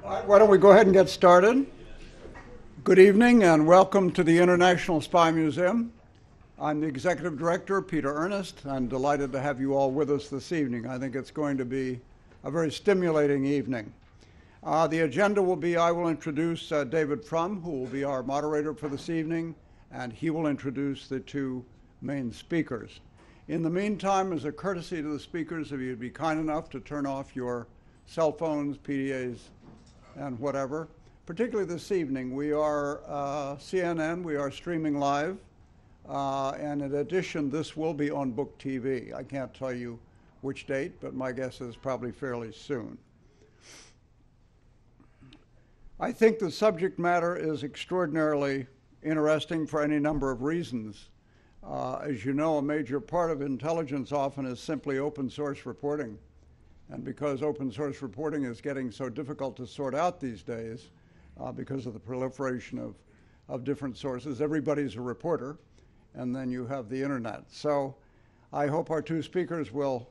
Why don't we go ahead and get started? Good evening and welcome to the International Spy Museum. I'm the Executive Director, Peter Ernest. I'm delighted to have you all with us this evening. I think it's going to be a very stimulating evening. The agenda will be, I will introduce David Frum, who will be our moderator for this evening, and he will introduce the two main speakers. In the meantime, as a courtesy to the speakers, if you'd be kind enough to turn off your cell phones, PDAs, and whatever. Particularly this evening, we are CNN, we are streaming live, and in addition, this will be on BookTV. I can't tell you which date, but my guess is probably fairly soon. I think the subject matter is extraordinarily interesting for any number of reasons. As you know, a major part of intelligence often is simply open source reporting. And because open source reporting is getting so difficult to sort out these days, because of the proliferation of different sources, everybody's a reporter, and then you have the internet. So I hope our two speakers will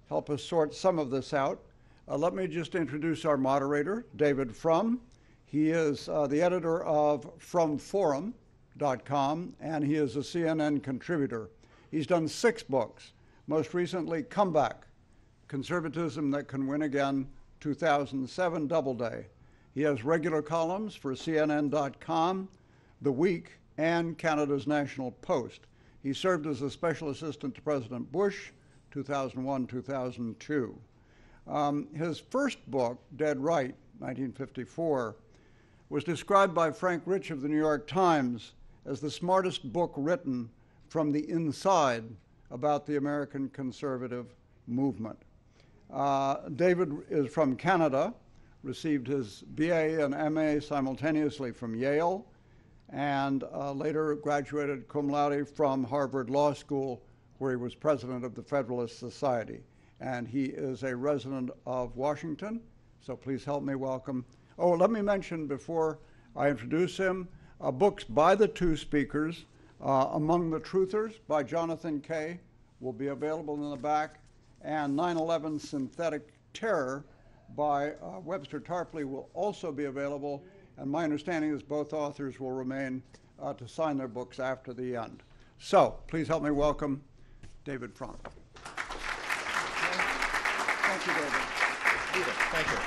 help us sort some of this out. Let me just introduce our moderator, David Frum. He is the editor of FrumForum.com, and he is a CNN contributor. He's done 6 books, most recently Comeback, Conservatism That Can Win Again, 2007 Doubleday. He has regular columns for CNN.com, The Week, and Canada's National Post. He served as a special assistant to President Bush, 2001-2002. His first book, Dead Right, 1954, was described by Frank Rich of the New York Times as the smartest book written from the inside about the American conservative movement. David is from Canada, received his BA and MA simultaneously from Yale, and later graduated cum laude from Harvard Law School, where he was president of the Federalist Society. And he is a resident of Washington, so please help me welcome. Oh, let me mention before I introduce him, books by the two speakers, Among the Truthers by Jonathan Kay will be available in the back, and 9/11 Synthetic Terror by Webster Tarpley will also be available, and my understanding is both authors will remain to sign their books after the end. So please help me welcome David Frum. Thank you, David. Peter, thank you.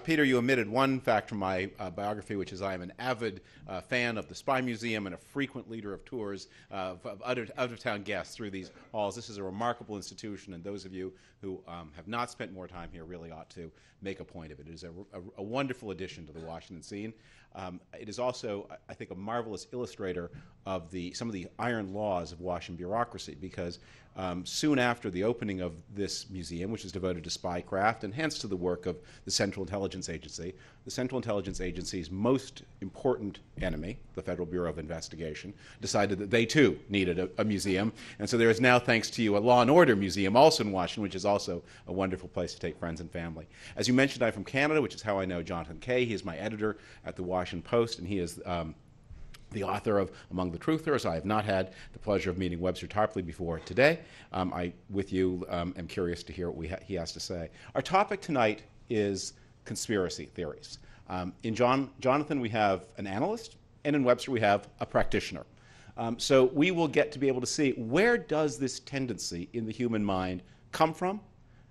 Peter, you omitted one fact from my biography, which is I am an avid fan of the Spy Museum and a frequent leader of tours of out-of-town guests through these halls. This is a remarkable institution, and those of you who have not spent more time here really ought to make a point of it. It is a wonderful addition to the Washington scene. It is also, I think, a marvelous illustrator of some of the iron laws of Washington bureaucracy, because soon after the opening of this museum, which is devoted to spycraft and hence to the work of the Central Intelligence Agency, the Central Intelligence Agency's most important enemy, the Federal Bureau of Investigation, decided that they too needed a museum. And so there is now, thanks to you, a Law and Order Museum also in Washington, which is also a wonderful place to take friends and family. As you mentioned, I'm from Canada, which is how I know Jonathan Kay. He is my editor at the Washington Post, and he is the author of Among the Truthers. I have not had the pleasure of meeting Webster Tarpley before today. With you, am curious to hear what he has to say. Our topic tonight is conspiracy theories. In Jonathan, we have an analyst, and in Webster, we have a practitioner. So we will get to be able to see, where does this tendency in the human mind come from,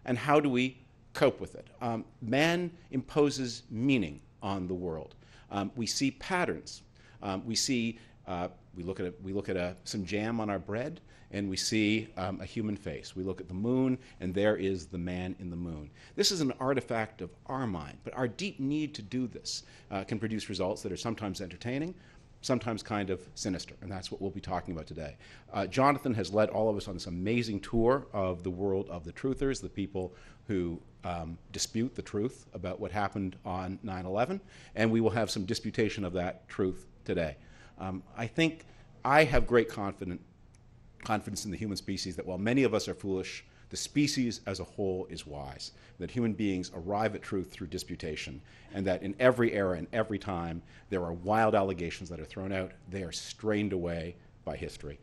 and how do we cope with it? Man imposes meaning on the world. We see patterns. We look at some jam on our bread, and we see a human face. We look at the moon, and there is the man in the moon. This is an artifact of our mind, but our deep need to do this can produce results that are sometimes entertaining, sometimes kind of sinister, and that's what we'll be talking about today. Jonathan has led all of us on this amazing tour of the world of the truthers, the people who dispute the truth about what happened on 9/11, and we will have some disputation of that truth today. I think I have great confidence in the human species that while many of us are foolish, the species as a whole is wise, that human beings arrive at truth through disputation, and that in every era and every time there are wild allegations that are thrown out. They are strained away by history.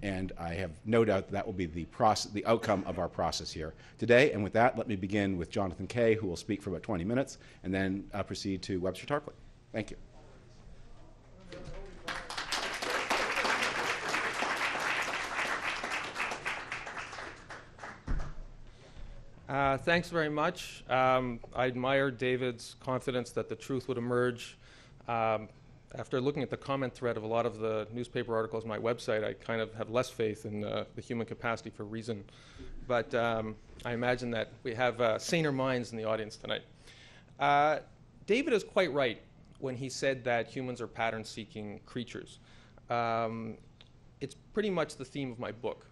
And I have no doubt that will be the outcome of our process here today. And with that, let me begin with Jonathan Kay, who will speak for about 20 minutes, and then proceed to Webster Tarpley. Thank you. Thanks very much. I admire David's confidence that the truth would emerge. After looking at the comment thread of a lot of the newspaper articles on my website, I kind of have less faith in the human capacity for reason. But I imagine that we have saner minds in the audience tonight. David is quite right when he said that humans are pattern-seeking creatures. It's pretty much the theme of my book.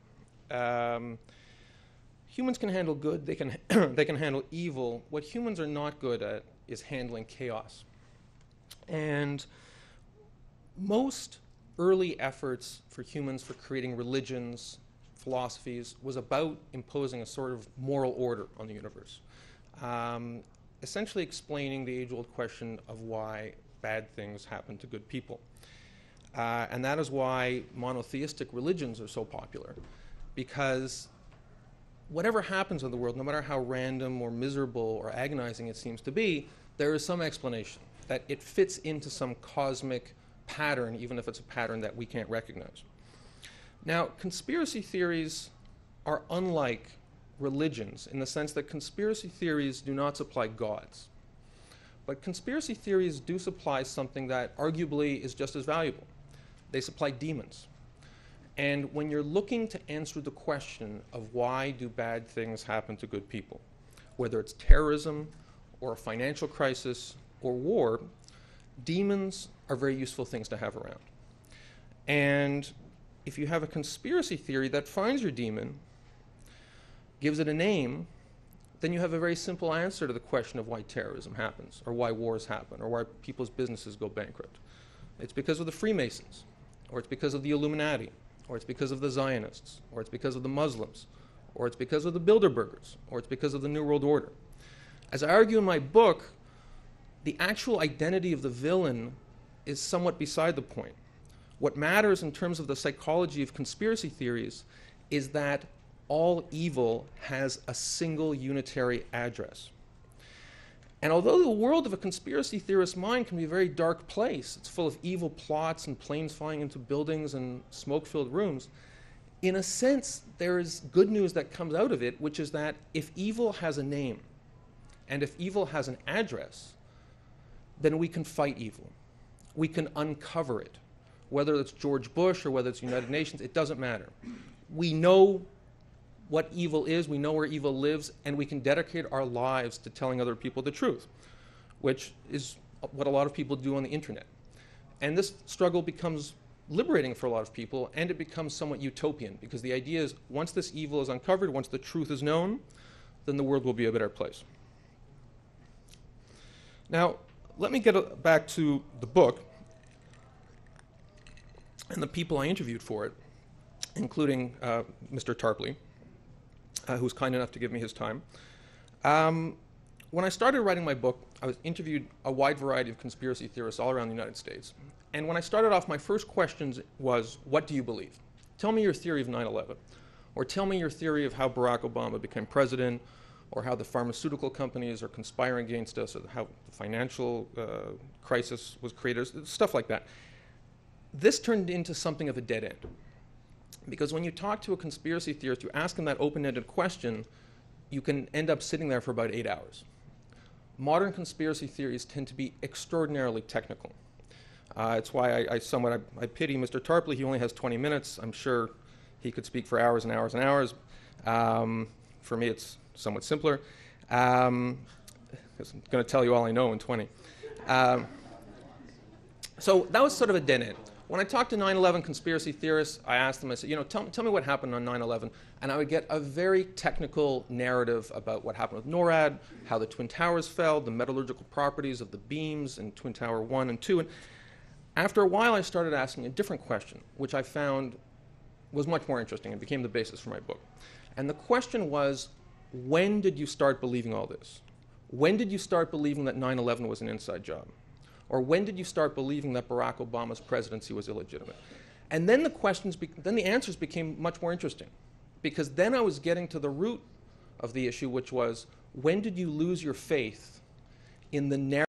Humans can handle good, they can, they can handle evil. What humans are not good at is handling chaos. And most early efforts for humans for creating religions, philosophies, was about imposing a sort of moral order on the universe. Essentially explaining the age-old question of why bad things happen to good people. And that is why monotheistic religions are so popular, because whatever happens in the world, no matter how random or miserable or agonizing it seems to be, there is some explanation, that it fits into some cosmic pattern, even if it's a pattern that we can't recognize. Now, conspiracy theories are unlike religions in the sense that conspiracy theories do not supply gods. But conspiracy theories do supply something that arguably is just as valuable. They supply demons. And when you're looking to answer the question of why do bad things happen to good people, whether it's terrorism or a financial crisis or war, demons are very useful things to have around. And if you have a conspiracy theory that finds your demon, gives it a name, then you have a very simple answer to the question of why terrorism happens, or why wars happen, or why people's businesses go bankrupt. It's because of the Freemasons, or it's because of the Illuminati, or it's because of the Zionists, or it's because of the Muslims, or it's because of the Bilderbergers, or it's because of the New World Order. As I argue in my book, the actual identity of the villain is somewhat beside the point. What matters in terms of the psychology of conspiracy theories is that all evil has a single unitary address. And although the world of a conspiracy theorist's mind can be a very dark place, it's full of evil plots and planes flying into buildings and smoke-filled rooms, in a sense, there is good news that comes out of it, which is that if evil has a name, and if evil has an address, then we can fight evil. We can uncover it. Whether it's George Bush or whether it's United Nations, it doesn't matter. We know what evil is, we know where evil lives, and we can dedicate our lives to telling other people the truth, which is what a lot of people do on the internet. And this struggle becomes liberating for a lot of people, and it becomes somewhat utopian, because the idea is once this evil is uncovered, once the truth is known, then the world will be a better place. Now, let me get back to the book and the people I interviewed for it, including Mr. Tarpley, who was kind enough to give me his time. When I started writing my book, I was interviewed a wide variety of conspiracy theorists all around the United States. And when I started off, my first questions was, what do you believe? Tell me your theory of 9/11. Or tell me your theory of how Barack Obama became president, or how the pharmaceutical companies are conspiring against us, or how the financial crisis was created, stuff like that. This turned into something of a dead end. Because when you talk to a conspiracy theorist, you ask them that open-ended question, you can end up sitting there for about 8 hours. Modern conspiracy theories tend to be extraordinarily technical. It's why I pity Mr. Tarpley. He only has 20 minutes. I'm sure he could speak for hours and hours and hours. For me, it's somewhat simpler. I'm going to tell you all I know in 20. So that was sort of a dead end. When I talked to 9/11 conspiracy theorists, I asked them, I said, tell me what happened on 9/11. And I would get a very technical narrative about what happened with NORAD, how the Twin Towers fell, the metallurgical properties of the beams in Twin Tower 1 and 2. And after a while, I started asking a different question, which I found was much more interesting and became the basis for my book. And the question was, when did you start believing all this? When did you start believing that 9/11 was an inside job? Or when did you start believing that Barack Obama's presidency was illegitimate? And then then the answers became much more interesting, because then I was getting to the root of the issue, which was, when did you lose your faith in the narrative